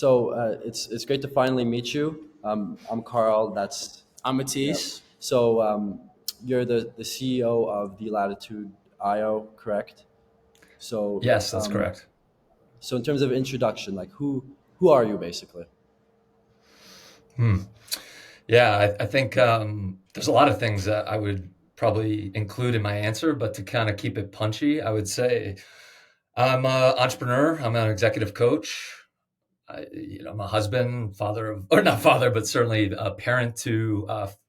It's great to finally meet you. I'm Carl. I'm Yeah. Matisse. You're the CEO of the LATITUDE-IO, correct? So Yes, that's um, correct. so in terms of introduction, like who are you basically? Hmm. Yeah, I think there's a lot of things that I would probably include in my answer, but to kind of keep it punchy, I would say I'm an entrepreneur. I'm an executive coach. I'm a husband, father of, or not father, but certainly a parent to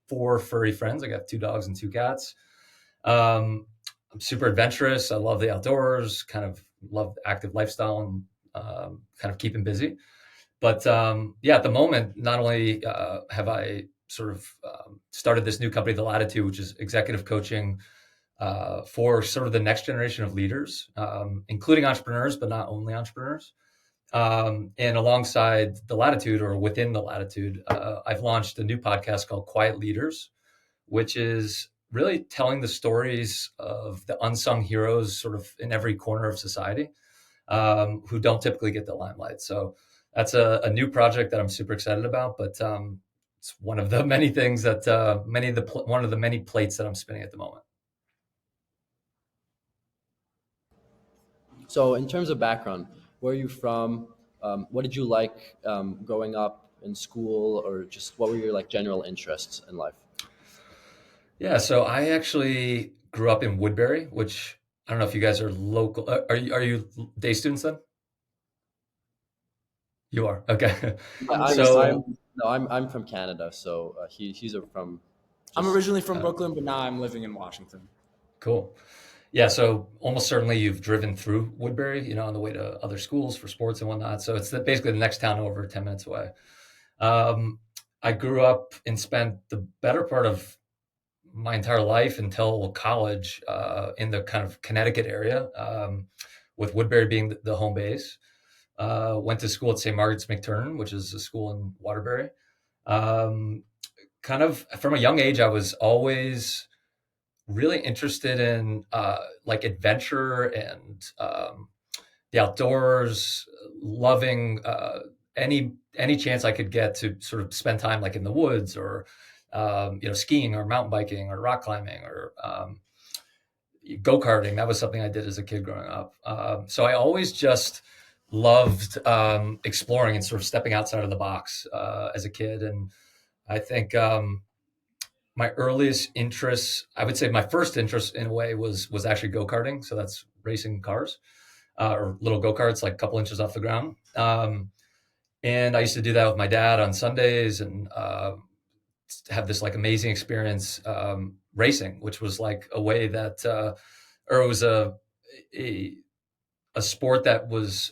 four furry friends. I got two dogs and two cats. Um, I'm super adventurous. I love the outdoors. Kind of love the active lifestyle and kind of keeping busy. But yeah, at the moment, not only have I sort of started this new company, The Latitude, which is executive coaching for sort of the next generation of leaders, including entrepreneurs, but not only entrepreneurs. And alongside The Latitude, or within The Latitude, I've launched a new podcast called Quiet Leaders, which is really telling the stories of the unsung heroes sort of in every corner of society, who don't typically get the limelight. So that's a new project that I'm super excited about, but it's one of the many things that one of the many plates that I'm spinning at the moment. So in terms of background, where are you from? What did you like growing up in school, or just what were your like general interests in life? Yeah, so I actually grew up in Woodbury, which I don't know if you guys are local. Are you day students then? You are, okay. Yeah, I'm a day I'm So student. no, I'm from Canada, so he's from I'm just originally from uh, Brooklyn, but now I'm living in Washington. cool. Yeah, so almost certainly you've driven through Woodbury, on the way to other schools for sports and whatnot. So it's basically the next town over, 10 minutes away. Um, I grew up and spent the better part of my entire life until college in the kind of Connecticut area, with Woodbury being the home base. Went to school at St. Margaret's McTurnan, which is a school in Waterbury. Um, Kind of from a young age, I was always really interested in like adventure and the outdoors, loving any chance I could get to sort of spend time like in the woods, or skiing or mountain biking or rock climbing, or go karting. That was something I did as a kid growing up. So I always just loved exploring and sort of stepping outside of the box as a kid. And I think my earliest interests, I would say my first interest in a way was actually go karting. So that's racing cars, or little go karts, like a couple inches off the ground. And I used to do that with my dad on Sundays, and have this like amazing experience racing, which was like a way that, or it was a, a sport that was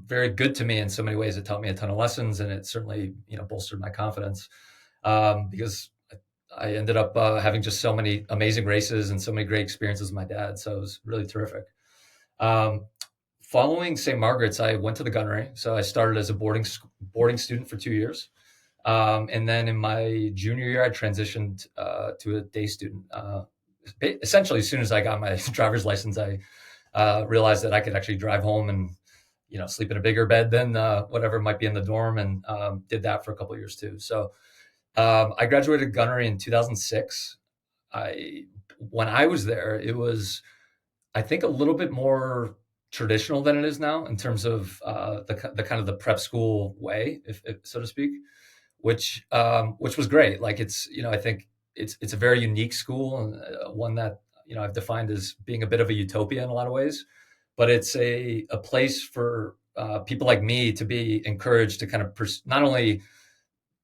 very good to me in so many ways. It taught me a ton of lessons, and it certainly bolstered my confidence, because I ended up having just so many amazing races and so many great experiences with my dad. So it was really terrific. Um, Following St. Margaret's, I went to the gunnery. So I started as a boarding student for 2 years. And then in my junior year, I transitioned to a day student. Essentially, as soon as I got my driver's license, I realized that I could actually drive home and sleep in a bigger bed than whatever might be in the dorm, and did that for a couple of years too. So I graduated gunnery in 2006. I When I was there, it was, I think, a little bit more traditional than it is now in terms of the kind of the prep school way, if so to speak, which was great. Like I think it's a very unique school, and one that I've defined as being a bit of a utopia in a lot of ways. But it's a place for people like me to be encouraged to kind of not only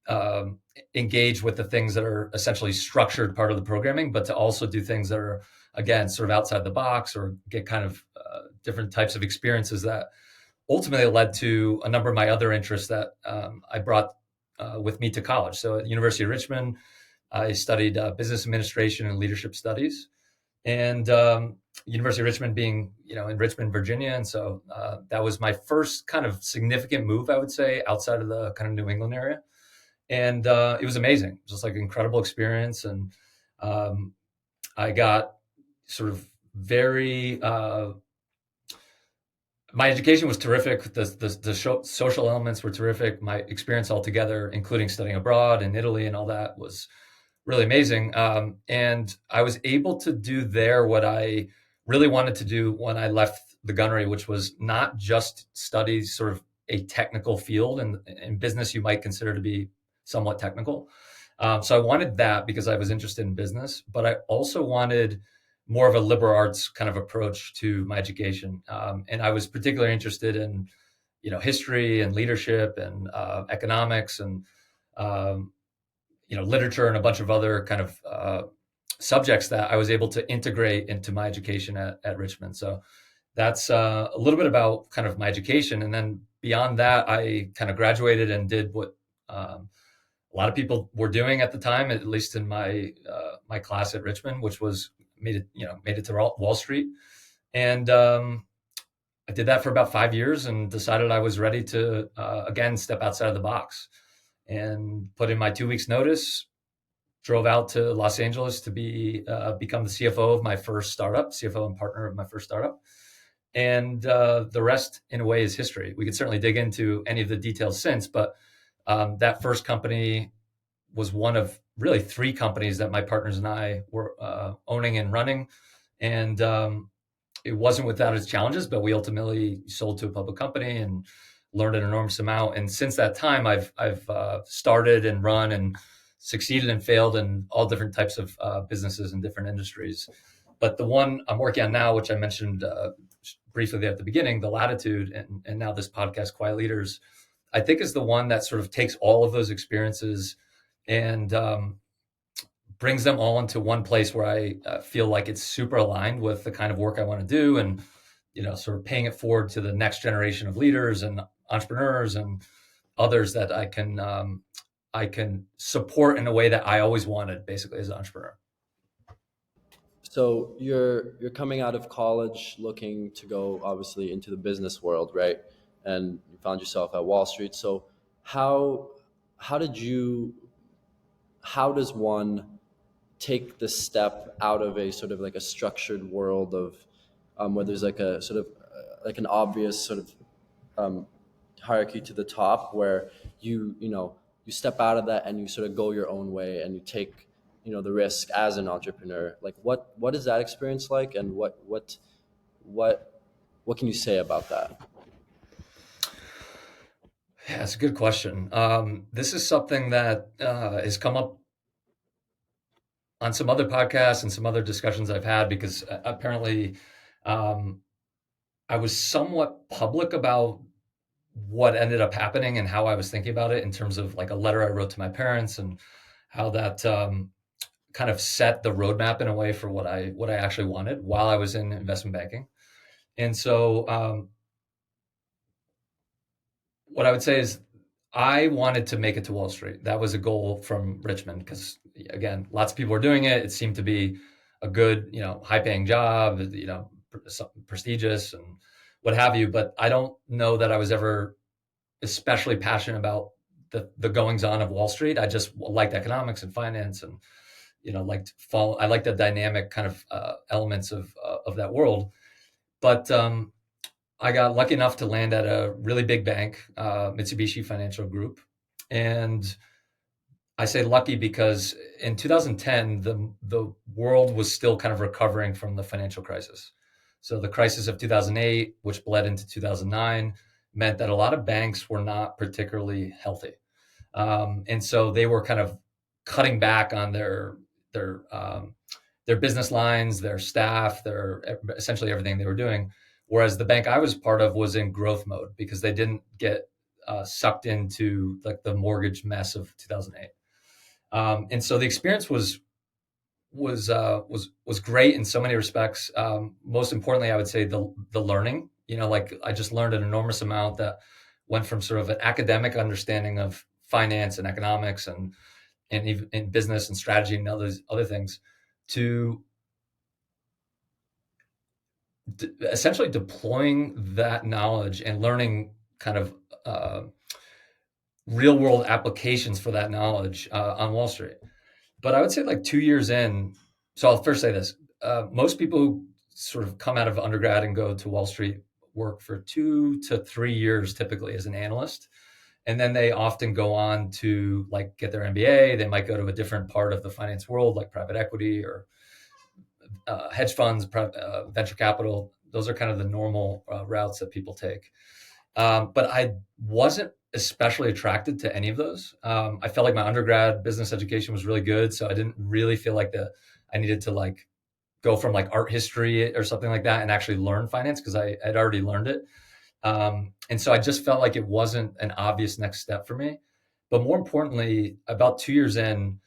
um, engage with the things that are essentially structured part of the programming, but to also do things that are, again, sort of outside the box, or get kind of different types of experiences that ultimately led to a number of my other interests that I brought with me to college. So at University of Richmond, I studied business administration and leadership studies, and University of Richmond being in Richmond, Virginia, and so that was my first kind of significant move, I would say, outside of the kind of New England area. And it was amazing. It was just like an incredible experience, and um, I got sort of very My education was terrific. The social elements were terrific. My experience altogether, including studying abroad in Italy and all that, was really amazing. And I was able to do there what I really wanted to do when I left the gunnery, which was not just study sort of a technical field, and in business you might consider to be somewhat technical. So I wanted that because I was interested in business, but I also wanted more of a liberal arts kind of approach to my education. And I was particularly interested in, history and leadership and economics and, literature and a bunch of other kind of subjects that I was able to integrate into my education at Richmond. So that's a little bit about kind of my education. And then beyond that, I kind of graduated and did what a lot of people were doing at the time, at least in my class at Richmond, which was made it to Wall Street. And I did that for about 5 years and decided I was ready to again step outside of the box, and put in my 2 weeks notice. Drove out to Los Angeles to become the CFO of my first startup, CFO and partner of my first startup. And the rest, in a way, is history. We could certainly dig into any of the details since, but that first company was one of really 3 companies that my partners and I were owning and running. And it wasn't without its challenges, but we ultimately sold to a public company and learned an enormous amount. And since that time, I've started and run and succeeded and failed in all different types of businesses in different industries. But the one I'm working on now, which I mentioned briefly there at the beginning, the Latitude, and now this podcast, Quiet Leaders, I think is the one that sort of takes all of those experiences and brings them all into one place where I feel like it's super aligned with the kind of work I want to do, and sort of paying it forward to the next generation of leaders and entrepreneurs and others that I can support in a way that I always wanted, basically, as an entrepreneur. So you're coming out of college looking to go obviously into the business world, right? And you found yourself at Wall Street. So how how did you how does one take the step out of a sort of like a structured world of where there's like a sort of like an obvious sort of um, hierarchy to the top, where you step out of that and you sort of go your own way and you take the risk as an entrepreneur. Like what is that experience like, and what what can you say about that? Yeah, it's a good question. This is something that has come up on some other podcasts and some other discussions I've had, because apparently um, I was somewhat public about what ended up happening and how I was thinking about it, in terms of like a letter I wrote to my parents, and how that kind of set the roadmap in a way for what I actually wanted while I was in investment banking. And so what I would say is I wanted to make it to Wall Street. That was a goal from Richmond, because again, lots of people were doing it. It seemed to be a good, high paying job, prestigious and what have you. But I don't know that I was ever especially passionate about the goings on of Wall Street. I just liked economics and finance, and I liked the dynamic kind of elements of that world. But I got lucky enough to land at a really big bank, Mitsubishi Financial Group. And I say lucky because in 2010, the world was still kind of recovering from the financial crisis. So the crisis of 2008, which bled into 2009, meant that a lot of banks were not particularly healthy. And so they were kind of cutting back on their business lines, their staff, their essentially everything they were doing. Whereas the bank I was part of was in growth mode, because they didn't get sucked into like the mortgage mess of 2008. And so the experience was great in so many respects. Most importantly, I would say the learning. Like I just learned an enormous amount that went from sort of an academic understanding of finance and economics and even in business and strategy and other things, to essentially deploying that knowledge and learning kind of real world applications for that knowledge on Wall Street. But I would say like 2 years in, so I'll first say this. Most people who sort of come out of undergrad and go to Wall Street work for 2 to 3 years typically as an analyst. And then they often go on to like get their MBA. They might go to a different part of the finance world, like private equity or hedge funds, venture capital. Those are kind of the normal routes that people take. But I wasn't especially attracted to any of those. I felt like my undergrad business education was really good, so I didn't really feel like I needed to like go from like art history or something like that and actually learn finance because I'd already learned it. And so I just felt like it wasn't an obvious next step for me. But more importantly, about 2 years in,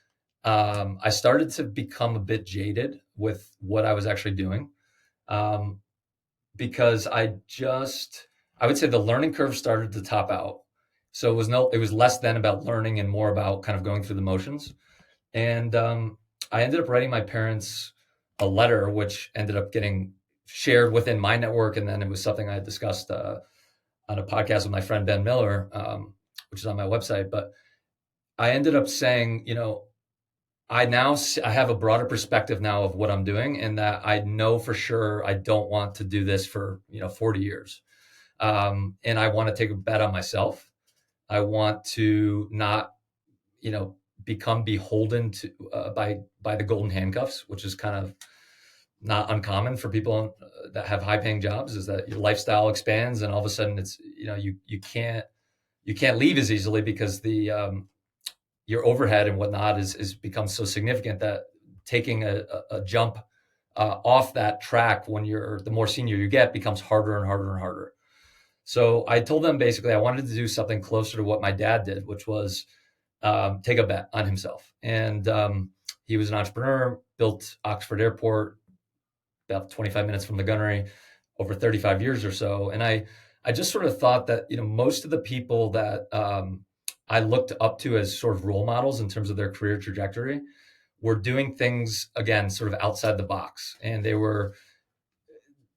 I started to become a bit jaded with what I was actually doing, because I would say the learning curve started to top out. So it was less than about learning and more about kind of going through the motions. And I ended up writing my parents a letter, which ended up getting shared within my network. And then it was something I had discussed on a podcast with my friend Ben Miller, which is on my website. But I ended up saying, I have a broader perspective now of what I'm doing, and that I know for sure I don't want to do this for 40 years, and I want to take a bet on myself. I want to not become beholden to by the golden handcuffs, which is kind of not uncommon for people that have high paying jobs. Is that your lifestyle expands, and all of a sudden it's you can't leave as easily because your overhead and whatnot is becomes so significant that taking a jump off that track when the more senior you get becomes harder and harder and harder. So I told them basically I wanted to do something closer to what my dad did, which was take a bet on himself. And he was an entrepreneur, built Oxford Airport about 25 minutes from the gunnery over 35 years or so. And I just sort of thought that, most of the people that I looked up to as sort of role models in terms of their career trajectory were doing things, again, sort of outside the box. And they were,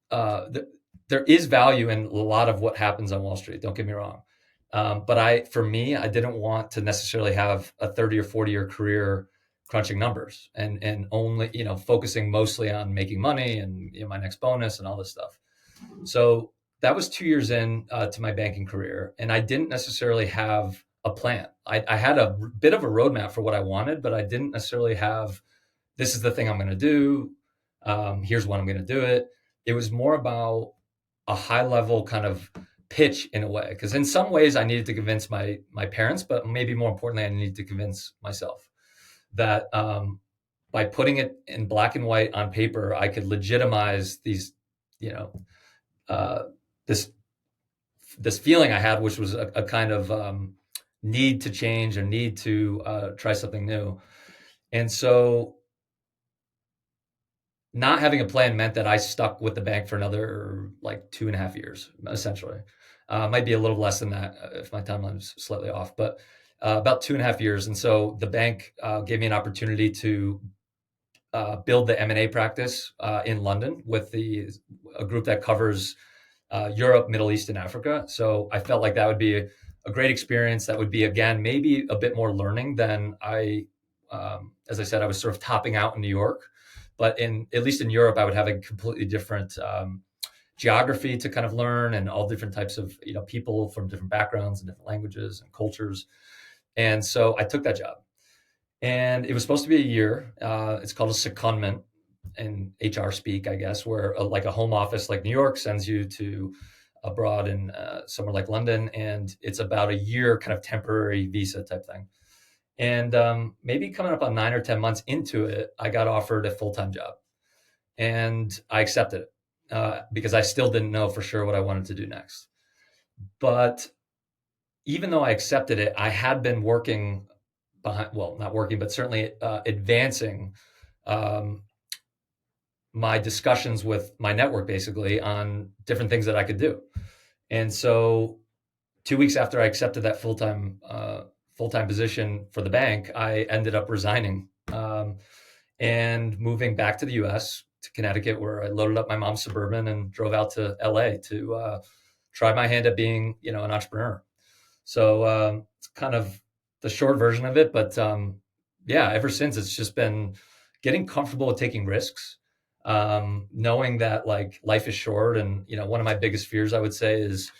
there is value in a lot of what happens on Wall Street, don't get me wrong. But for me, I didn't want to necessarily have a 30 or 40 year career crunching numbers and only, focusing mostly on making money and my next bonus and all this stuff. So that was 2 years in to my banking career. And I didn't necessarily have a plan. I had a bit of a roadmap for what I wanted, but I didn't necessarily have, this is the thing I'm going to do. Here's when I'm going to do it. It was more about a high level kind of pitch in a way, because in some ways I needed to convince my parents, but maybe more importantly, I needed to convince myself that by putting it in black and white on paper, I could legitimize these, this feeling I had, which was a kind of need to change and need to try something new. And so not having a plan meant that I stuck with the bank for another like 2.5 years, essentially. Might be a little less than that if my timeline is slightly off, but about 2.5 years. And so the bank gave me an opportunity to build the M&A practice in London with a group that covers Europe, Middle East, and Africa. So I felt like that would be a great experience. That would be, again, maybe a bit more learning than as I said, I was sort of topping out in New York. But at least in Europe, I would have a completely different geography to kind of learn, and all different types of people from different backgrounds and different languages and cultures. And so I took that job, and it was supposed to be a year. It's called a secondment in HR speak, I guess, where like a home office like New York sends you to abroad in somewhere like London, and it's about a year kind of temporary visa type thing. And maybe coming up on 9 or 10 months into it, I got offered a full-time job, and I accepted it because I still didn't know for sure what I wanted to do next. But even though I accepted it, I had been working not working, but certainly advancing my discussions with my network basically on different things that I could do. And so 2 weeks after I accepted that full-time position for the bank, I ended up resigning and moving back to the US, to Connecticut, where I loaded up my mom's Suburban and drove out to LA to try my hand at being, an entrepreneur. So it's kind of the short version of it. But ever since, it's just been getting comfortable with taking risks, knowing that like life is short. And, one of my biggest fears, I would say, is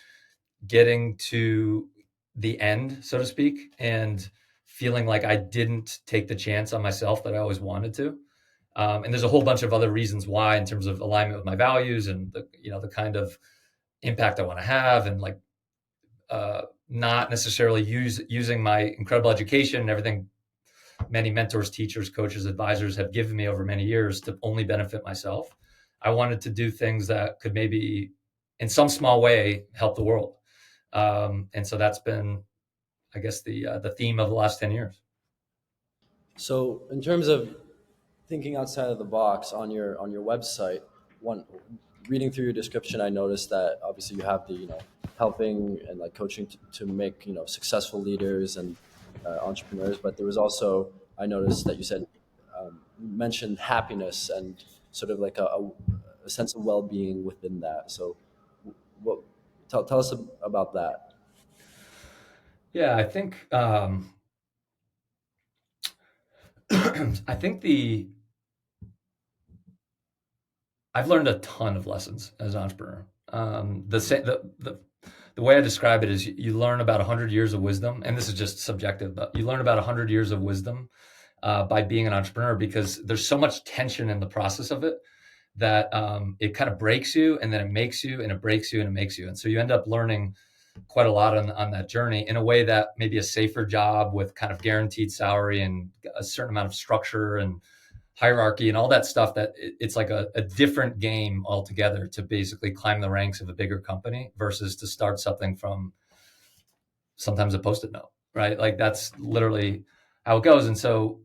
getting to the end, so to speak, and feeling like I didn't take the chance on myself that I always wanted to. And there's a whole bunch of other reasons why, in terms of alignment with my values and the kind of impact I want to have, and like not necessarily using my incredible education and everything many mentors, teachers, coaches, advisors have given me over many years to only benefit myself. I wanted to do things that could maybe, in some small way, help the world. And so that's been, I guess, the theme of the last 10 years. So in terms of thinking outside of the box on your website, one reading through your description, I noticed that obviously you have the helping and like coaching to make successful leaders and entrepreneurs, but there was also, I noticed that you said you mentioned happiness and sort of like a sense of well-being within that. So what tell us about that. Yeah, I think I think I've learned a ton of lessons as an entrepreneur. The way I describe it is you learn about 100 years of wisdom, and this is just subjective, but you learn about 100 years of wisdom by being an entrepreneur, because there's so much tension in the process of it that it kind of breaks you, and then it makes you, and it breaks you, and it makes you. And so you end up learning quite a lot on that journey in a way that maybe a safer job with kind of guaranteed salary and a certain amount of structure and hierarchy and all that stuff, that it's like a different game altogether to basically climb the ranks of a bigger company versus to start something from sometimes a Post-it note, right? Like that's literally how it goes. And so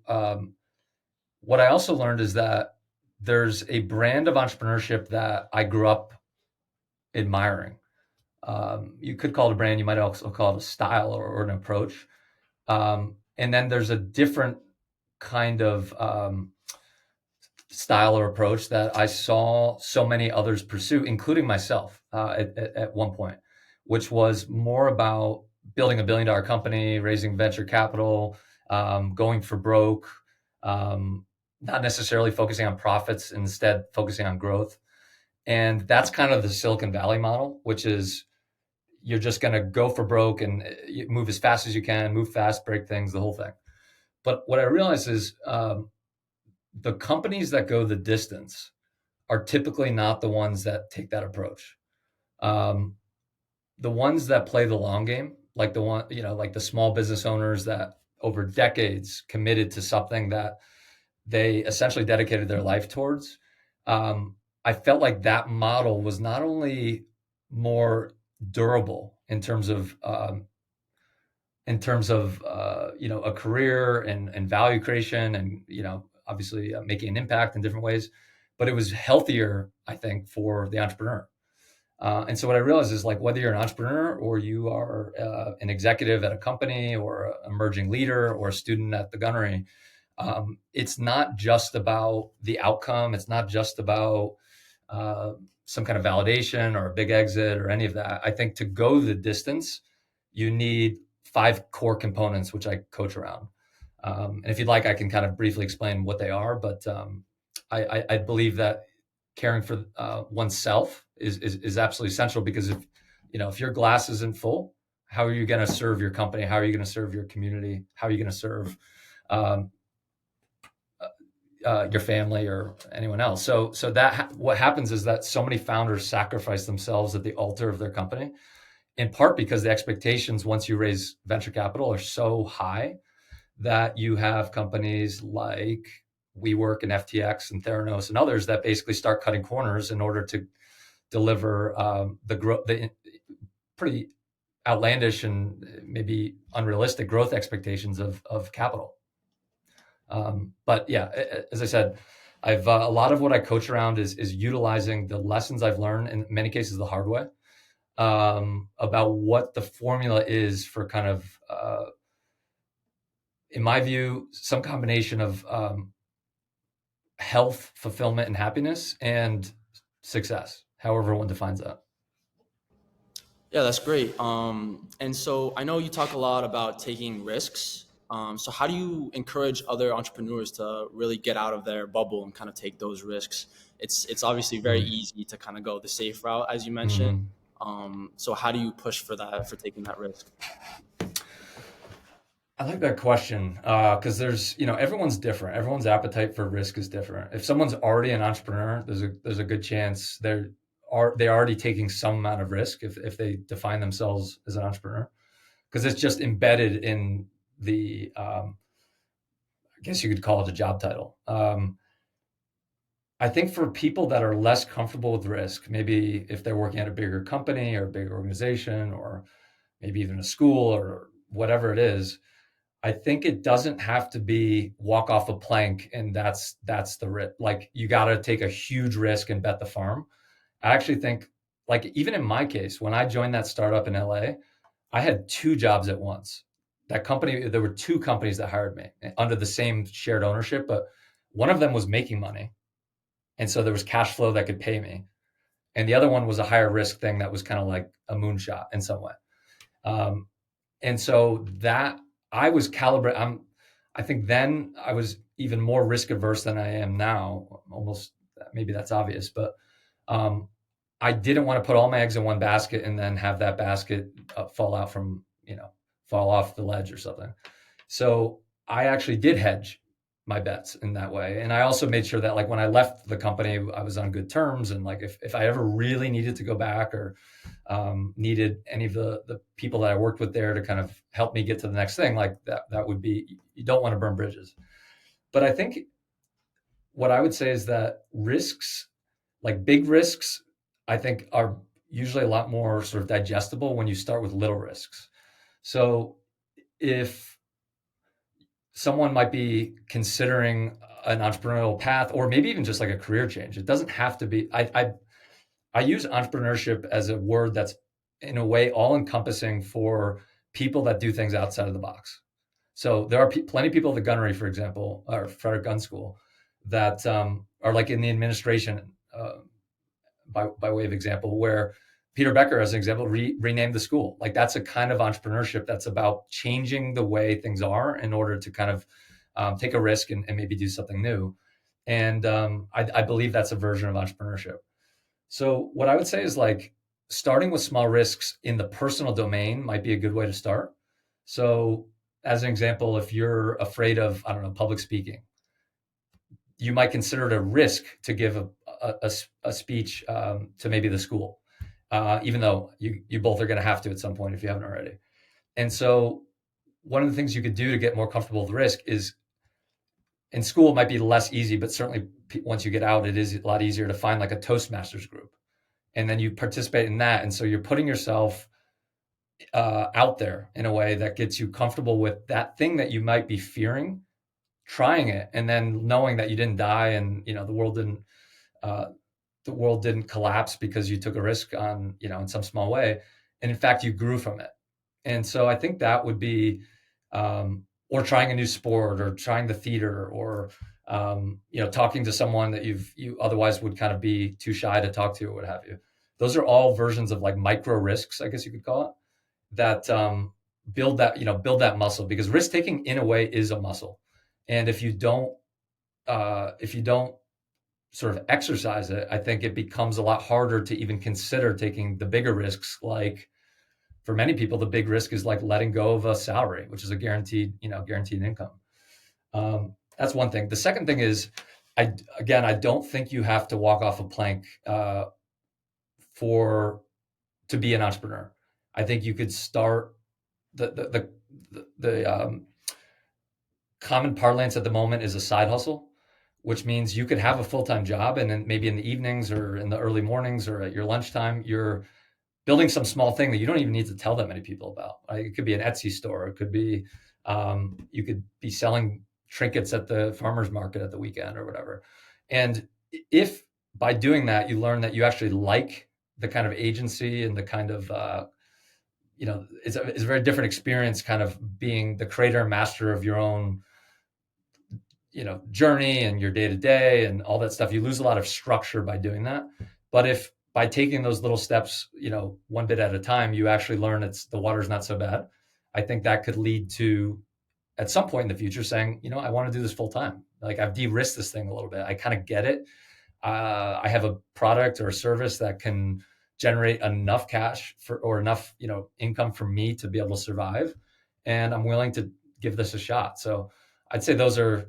what I also learned is that there's a brand of entrepreneurship that I grew up admiring. You could call it a brand, you might also call it a style or an approach. And then there's a different kind of style or approach that I saw so many others pursue, including myself at one point, which was more about building $1 billion company, raising venture capital, going for broke, not necessarily focusing on profits, instead focusing on growth. And that's kind of the Silicon Valley model, which is you're just going to go for broke and you move as fast as you can, move fast, break things, the whole thing. But what I realized is the companies that go the distance are typically not the ones that take that approach. The ones that play the long game, like like the small business owners that over decades committed to something that they essentially dedicated their life towards. I felt like that model was not only more durable in terms of a career and value creation, and obviously making an impact in different ways, but it was healthier, I think, for the entrepreneur. And so what I realized is, like, whether you're an entrepreneur or you are an executive at a company or an emerging leader or a student at the Gunnery, it's not just about the outcome. It's not just about some kind of validation or a big exit or any of that. I think to go the distance, you need 5 core components, which I coach around. And if you'd like, I can kind of briefly explain what they are. But I believe that caring for oneself is absolutely essential, because if your glass isn't full, how are you going to serve your company? How are you going to serve your community? How are you going to serve your family or anyone else? So that what happens is that so many founders sacrifice themselves at the altar of their company, in part because the expectations once you raise venture capital are so high that you have companies like WeWork and FTX and Theranos and others that basically start cutting corners in order to deliver the pretty outlandish and maybe unrealistic growth expectations of capital. But yeah, as I said, I've a lot of what I coach around is utilizing the lessons I've learned, in many cases the hard way, about what the formula is for kind of, in my view, some combination of health, fulfillment, and happiness, and success, however one defines that. Yeah, that's great. And so I know you talk a lot about taking risks. So how do you encourage other entrepreneurs to really get out of their bubble and kind of take those risks? It's obviously very easy to kind of go the safe route, as you mentioned. Mm-hmm. So how do you push for that, for taking that risk? I like that question because there's, everyone's different. Everyone's appetite for risk is different. If someone's already an entrepreneur, there's a good chance they're already taking some amount of risk if they define themselves as an entrepreneur, because it's just embedded in the, I guess you could call it a job title. I think for people that are less comfortable with risk, maybe if they're working at a bigger company or a bigger organization, or maybe even a school or whatever it is, I think it doesn't have to be walk off a plank and that's the risk. Like you got to take a huge risk and bet the farm. I actually think, like, even in my case, when I joined that startup in LA, I had two jobs at once. That company, there were two companies that hired me under the same shared ownership, but one of them was making money. And so there was cash flow that could pay me. And the other one was a higher risk thing that was kind of like a moonshot in some way. Um, and so that I was calibrated. I think then I was even more risk averse than I am now. Almost, maybe that's obvious, but I didn't want to put all my eggs in one basket and then have that basket fall off the ledge or something. So I actually did hedge my bets in that way. And I also made sure that, like, when I left the company, I was on good terms. And like, if I ever really needed to go back or needed any of the people that I worked with there to kind of help me get to the next thing, like that would be, you don't want to burn bridges. But I think what I would say is that risks, like big risks, I think are usually a lot more sort of digestible when you start with little risks. So if someone might be considering an entrepreneurial path, or maybe even just like a career change, it doesn't have to be. I use entrepreneurship as a word that's in a way all encompassing for people that do things outside of the box. So there are plenty of people at the Gunnery, for example, or Frederick Gunn School, that are like in the administration, by way of example, where Peter Becker, as an example, renamed the school. Like that's a kind of entrepreneurship that's about changing the way things are in order to kind of take a risk and maybe do something new. And I believe that's a version of entrepreneurship. So what I would say is, like, starting with small risks in the personal domain might be a good way to start. So as an example, if you're afraid of, I don't know, public speaking, you might consider it a risk to give a speech to maybe the school, even though you both are going to have to at some point if you haven't already. And so one of the things you could do to get more comfortable with risk is, in school it might be less easy, but certainly once you get out, it is a lot easier to find like a Toastmasters group. And then you participate in that. And so you're putting yourself out there in a way that gets you comfortable with that thing that you might be fearing, trying it, and then knowing that you didn't die and, the world didn't collapse because you took a risk on, in some small way. And in fact, you grew from it. And so I think that would be, or trying a new sport, or trying the theater, or, talking to someone that you otherwise would kind of be too shy to talk to, or what have you. Those are all versions of like micro risks, I guess you could call it, that build that muscle, because risk taking in a way is a muscle. And if you don't sort of exercise it, I think it becomes a lot harder to even consider taking the bigger risks. Like for many people, the big risk is like letting go of a salary, which is a guaranteed income. That's one thing. The second thing is, I don't think you have to walk off a plank to be an entrepreneur. I think you could start the common parlance at the moment is a side hustle, which means you could have a full-time job, and then maybe in the evenings or in the early mornings or at your lunchtime, you're building some small thing that you don't even need to tell that many people about. It could be an Etsy store. It could be, you could be selling trinkets at the farmer's market at the weekend or whatever. And if by doing that, you learn that you actually like the kind of agency and the kind of, it's a very different experience, kind of being the creator and master of your own, journey and your day to day and all that stuff. You lose a lot of structure by doing that. But if by taking those little steps, one bit at a time, you actually learn the water's not so bad, I think that could lead to at some point in the future saying, I want to do this full time. Like I've de-risked this thing a little bit. I kind of get it. I have a product or a service that can generate enough cash or enough, income for me to be able to survive. And I'm willing to give this a shot. So I'd say those are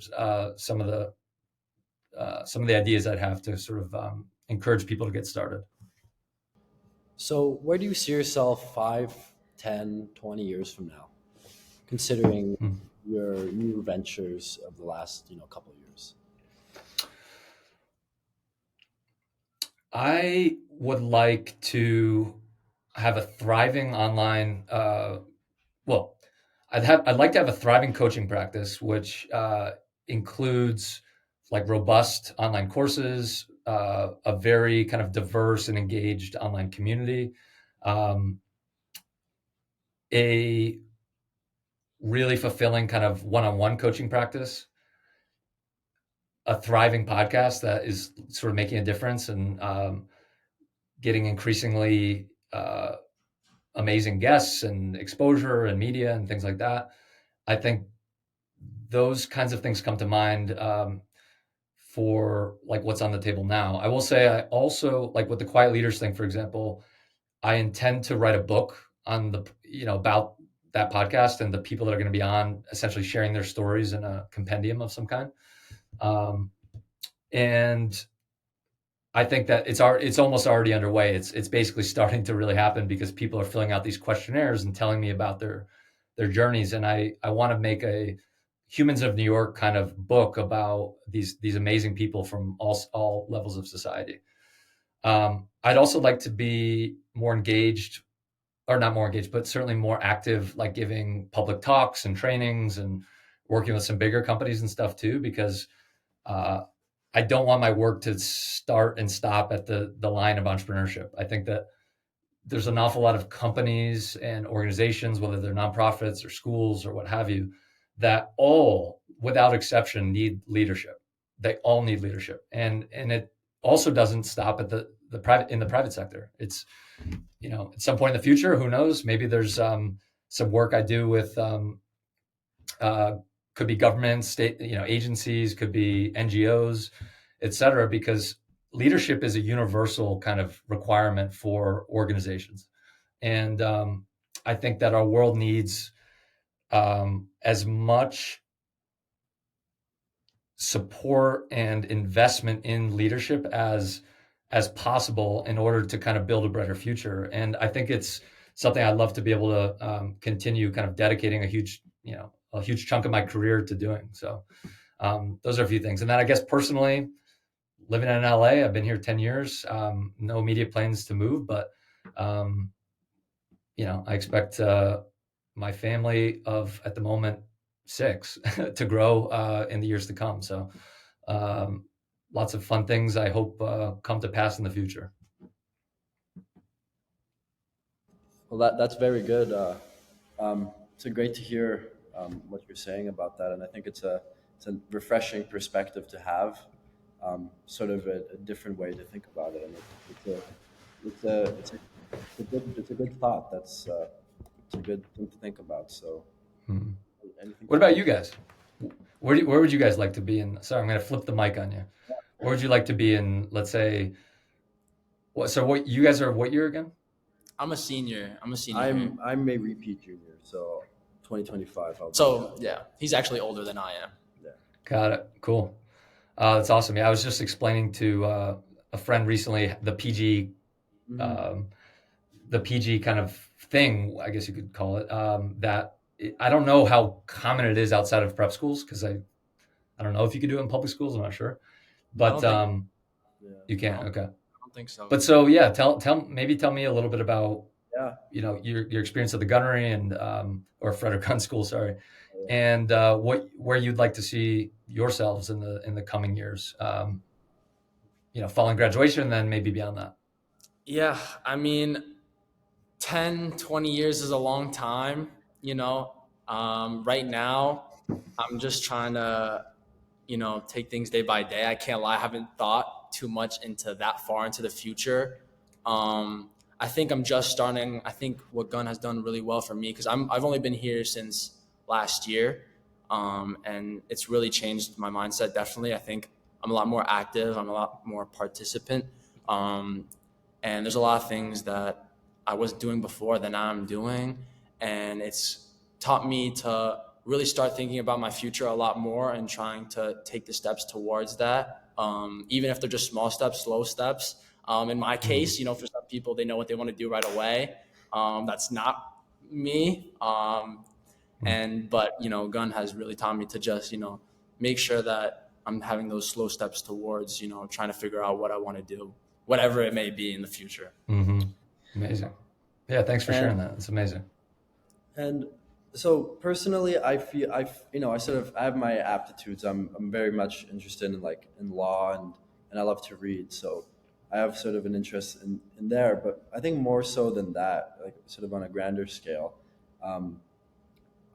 some of the ideas I'd have to sort of encourage people to get started. So where do you see yourself 5, 10, 20 years from now, considering your new ventures of the last, couple of years? I would like to have a thriving online, I'd like to have a thriving coaching practice, which includes like robust online courses, a very kind of diverse and engaged online community, a really fulfilling kind of one-on-one coaching practice, a thriving podcast that is sort of making a difference and getting increasingly amazing guests and exposure and media and things like that. I think those kinds of things come to mind for like what's on the table now. I will say I also like with the Quiet Leaders thing, for example, I intend to write a book on about that podcast and the people that are going to be on, essentially sharing their stories in a compendium of some kind. And I think that it's almost already underway. It's basically starting to really happen because people are filling out these questionnaires and telling me about their journeys. And I want to make a Humans of New York kind of book about these amazing people from all levels of society. I'd also like to be more engaged, or not more engaged, but certainly more active, like giving public talks and trainings and working with some bigger companies and stuff too, because I don't want my work to start and stop at the line of entrepreneurship. I think that there's an awful lot of companies and organizations, whether they're nonprofits or schools or what have you, that all, without exception, need leadership. They all need leadership, and it also doesn't stop at the private sector. It's at some point in the future, who knows? Maybe there's some work I do with could be government, state, agencies, could be NGOs, et cetera, because leadership is a universal kind of requirement for organizations. And I think that our world needs as much support and investment in leadership as possible in order to kind of build a better future. And I think it's something I'd love to be able to continue kind of dedicating a huge chunk of my career to doing. So those are a few things. And then I guess personally, living in LA, I've been here 10 years, no immediate plans to move, but I expect my family of, at the moment, 6 to grow in the years to come. So lots of fun things I hope come to pass in the future. Well, that's very good. It's great to hear what you're saying about that, and I think it's a refreshing perspective to have, sort of a different way to think about it, and it's a good thought. It's a good thing to think about. So, what about you guys? Where would you guys like to be in? Sorry, I'm going to flip the mic on you. Where would you like to be in? Let's say, what you guys are? What year again? I'm a senior. I'm a repeat junior, so 2025. Yeah, he's actually older than I am. Yeah. Got it. Cool. That's awesome. Yeah, I was just explaining to a friend recently the PG, the PG kind of thing, I guess you could call it. I don't know how common it is outside of prep schools, because I don't know if you could do it in public schools. I'm not sure, but you can't. No, Okay. I don't think so. But so yeah, tell me a little bit about your experience at the Gunnery and or Frederick Gunn School, sorry, and where you'd like to see yourselves in the coming years, following graduation, and then maybe beyond that. Yeah, I mean, 10, 20 years is a long time. Right now, I'm just trying to take things day by day. I can't lie, I haven't thought too much into that far into the future. I think I'm just starting. I think what Gunn has done really well for me, because I've only been here since last year. And it's really changed my mindset. Definitely. I think I'm a lot more active. I'm a lot more participant. And there's a lot of things that I was doing before that now I'm doing. And it's taught me to really start thinking about my future a lot more and trying to take the steps towards that. Even if they're just small steps, slow steps. In my case, for some people, they know what they want to do right away. That's not me. But Gunn has really taught me to just, make sure that I'm having those slow steps towards, trying to figure out what I want to do, whatever it may be in the future. Amazing. Yeah, thanks for sharing And that. It's amazing. and so personally, I feel I have my aptitudes. I'm very much interested in in law, and I love to read. So I have sort of an interest in there. But I think more so than that, like sort of on a grander scale, um,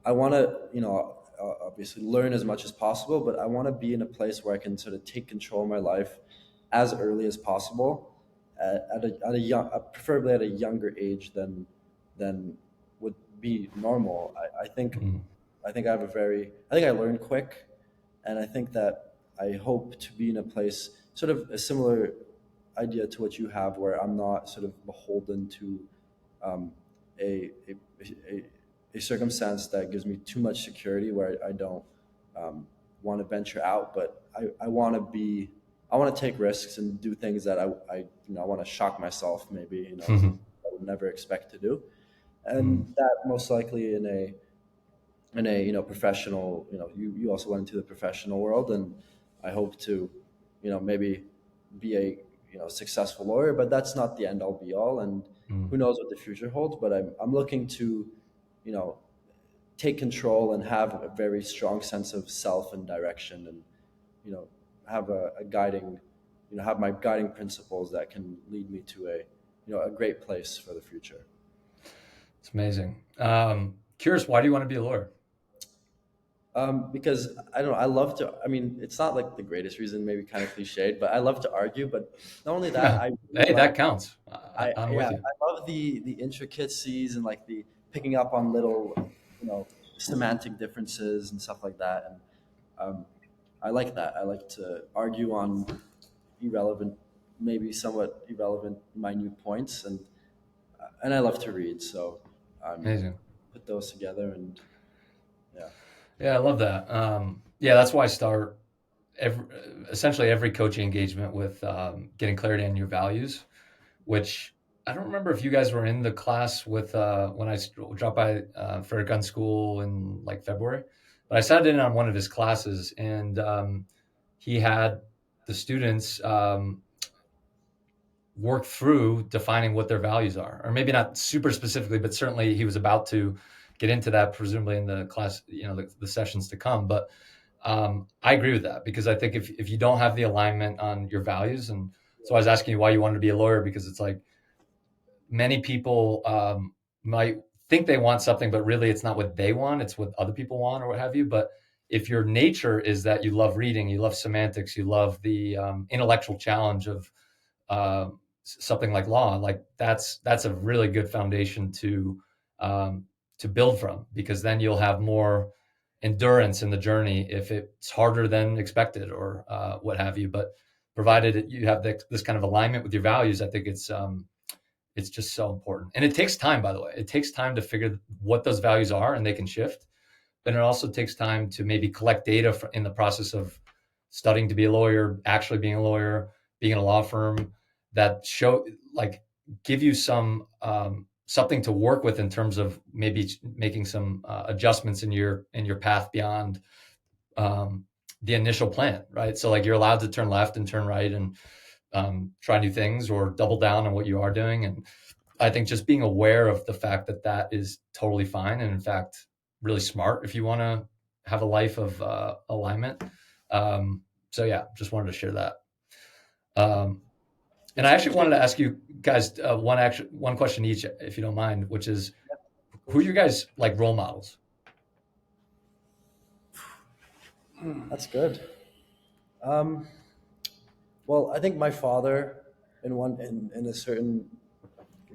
I want to, obviously learn as much as possible, but I want to be in a place where I can sort of take control of my life as early as possible, at a young, preferably at a younger age than would be normal. I think I think I learn quick, and I think that I hope to be in a place, sort of a similar idea to what you have, where I'm not sort of beholden to um, a, a, a, a circumstance that gives me too much security, where I don't want to venture out, but I want to I want to take risks and do things that I want to shock myself, maybe, I would never expect to do. And that most likely in a professional, you also went into the professional world, and I hope to maybe be a successful lawyer, but that's not the end all be all, and who knows what the future holds. But I'm looking to you know take control and have a very strong sense of self and direction, and you know have a guiding, have my guiding principles that can lead me to a great place for the future. It's amazing. Curious, why do you want to be a lawyer? Because I don't know, I love to. I mean, it's not like the greatest reason, maybe kind of cliched, but I love to argue. But not only that, I really Hey, like. that counts. I'm Yeah, with you. I love the intricacies and like the picking up on little, semantic differences and stuff like that. And um, I like that. I like to argue on irrelevant, maybe somewhat irrelevant, minute points, and I love to read. So Amazing. put those together, and yeah. Yeah, I love that. Yeah, that's why I start every, essentially every coaching engagement with getting clarity on your values, which I don't remember if you guys were in the class with when I dropped by for gun school in like February, but I sat in on one of his classes, and he had the students work through defining what their values are, or maybe not super specifically, but certainly he was about to get into that, presumably in the class, the sessions to come. But I agree with that, because I think if you don't have the alignment on your values, and so I was asking you why you wanted to be a lawyer, because it's like many people might think they want something, but really it's not what they want, it's what other people want or what have you. But if your nature is that you love reading, you love semantics, you love the intellectual challenge of uh, something like law, like that's a really good foundation to build from, because then you'll have more endurance in the journey if it's harder than expected, or what have you. But provided you have this kind of alignment with your values, I think it's just so important. And it takes time, by the way. It takes time to figure what those values are, and they can shift. But it also takes time to maybe collect data in the process of studying to be a lawyer, actually being a lawyer, being in a law firm, that show, like, give you some something to work with in terms of maybe making some adjustments in your path beyond um, the initial plan, right? So like you're allowed to turn left and turn right and try new things, or double down on what you are doing. And I think just being aware of the fact that that is totally fine, and in fact really smart if you want to have a life of alignment. So yeah, just wanted to share that. And I actually wanted to ask you guys one question each, if you don't mind, which is, who are you guys like role models? That's good. Um, well, I think my father, in a certain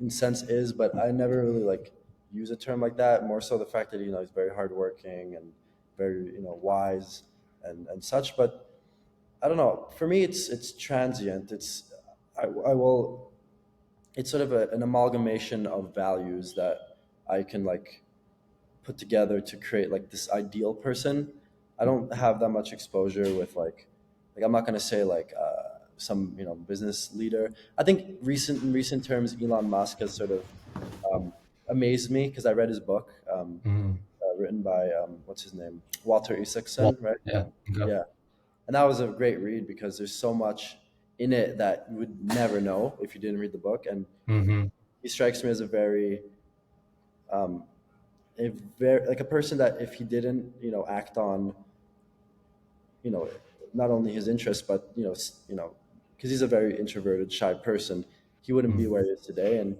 sense, is, but I never really like use a term like that. More so the fact that he's very hardworking, and very wise and such. But I don't know. For me, it's transient. I will. It's sort of an amalgamation of values that I can like put together to create like this ideal person. I don't have that much exposure with like I'm not gonna say like some business leader. I think in recent terms, Elon Musk has sort of um, amazed me because I read his book, Mm. written by what's his name, Walter Well, Isaacson, right? yeah. Okay. Yeah, and that was a great read because there's so much in it that you would never know if you didn't read the book. And Hmm. he strikes me as um, a very like a person that if he didn't act on you know not only his interests but because he's a very introverted shy person, he wouldn't be where he is today. And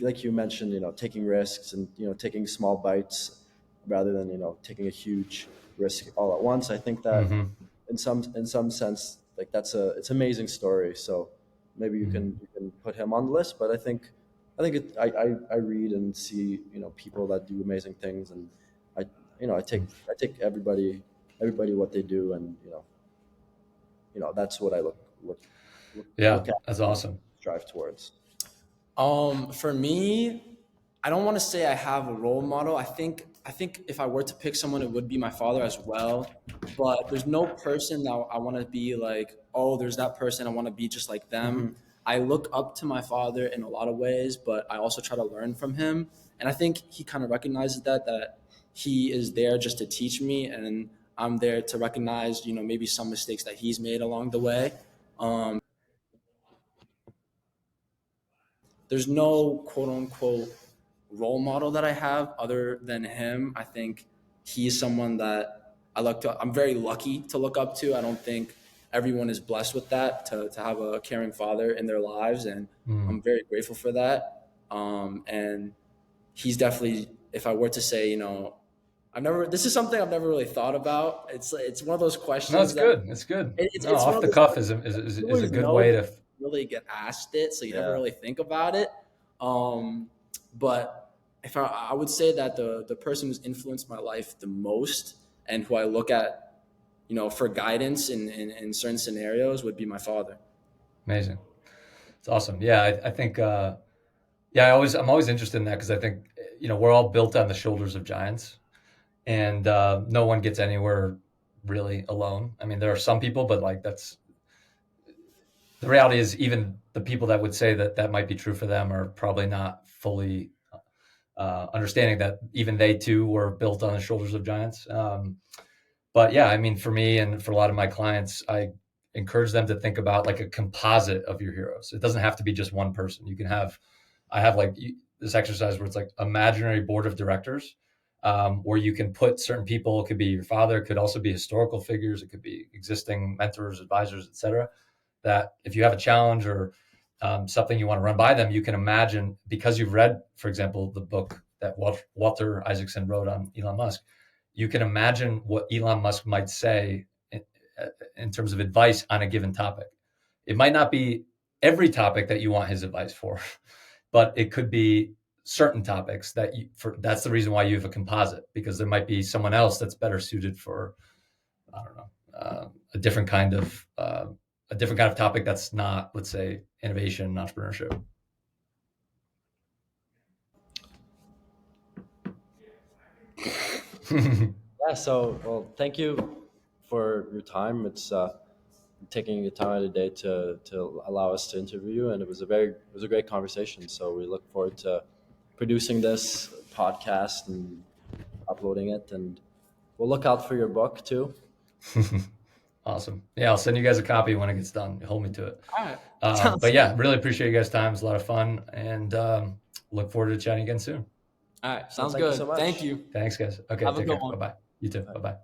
like you mentioned, taking risks and taking small bites rather than taking a huge risk all at once. I think that Hmm. in some sense, like it's an amazing story. So maybe you can put him on the list. But I read and see people that do amazing things. And I I take everybody what they do. And that's what I look look, Yeah, look at that's and awesome. strive towards. For me, I don't want to say I have a role model. I think if I were to pick someone, it would be my father as well. But there's no person that I want to be like, oh, there's that person. I want to be just like them. Hmm. I look up to my father in a lot of ways, but I also try to learn from him. And I think he kind of recognizes that he is there just to teach me, and I'm there to recognize, maybe some mistakes that he's made along the way. Um, there's no quote unquote role model that I have other than him. I think he's someone that I'm very lucky to look up to. I don't think everyone is blessed with that, to have a caring father in their lives. And Mm. I'm very grateful for that. And he's definitely, if I were to say, this is something I've never really thought about. It's one of those No, it's questions that good. It's good. No, it's one off of the those cuff questions you is a always good know, way but to. you really get asked it, so you never Yeah. really think about it. Um, but if I would say that the person who's influenced my life the most and who I look at, for guidance in certain scenarios would be my father. Amazing. It's awesome. Yeah, I think. Yeah, I'm always interested in that because I think we're all built on the shoulders of giants, and no one gets anywhere really alone. I mean, there are some people, but like that's the reality is even the people that would say that that might be true for them are probably not fully understanding that even they too were built on the shoulders of giants. But yeah, I mean, for me and for a lot of my clients, I encourage them to think about like a composite of your heroes. It doesn't have to be just one person. You can have, I have like this exercise where it's like imaginary board of directors, where you can put certain people. It could be your father, it could also be historical figures, it could be existing mentors, advisors, etc. That if you have a challenge or something you want to run by them, you can imagine because you've read, for example, the book that Walter Isaacson wrote on Elon Musk. You can imagine what Elon Musk might say in terms of advice on a given topic. It might not be every topic that you want his advice for, but it could be certain topics that's the reason why you have a composite, because there might be someone else that's better suited for, I don't know, a different kind of topic that's not, let's say, innovation and entrepreneurship. Yeah. So, well, thank you for your time. It's taking your time out of the day to allow us to interview you, and it was a great conversation. So we look forward to producing this podcast and uploading it, and we'll look out for your book too. Awesome. Yeah, I'll send you guys a copy when it gets done. Hold me to it. All right. Sounds But good. yeah, really appreciate you guys' time. It's a lot of fun, and look forward to chatting again soon. All right. Well, Sounds thank you so good. Thank much. you. Thanks, guys. Okay, Have a take good care. one. Bye bye. You too. Bye. Bye bye.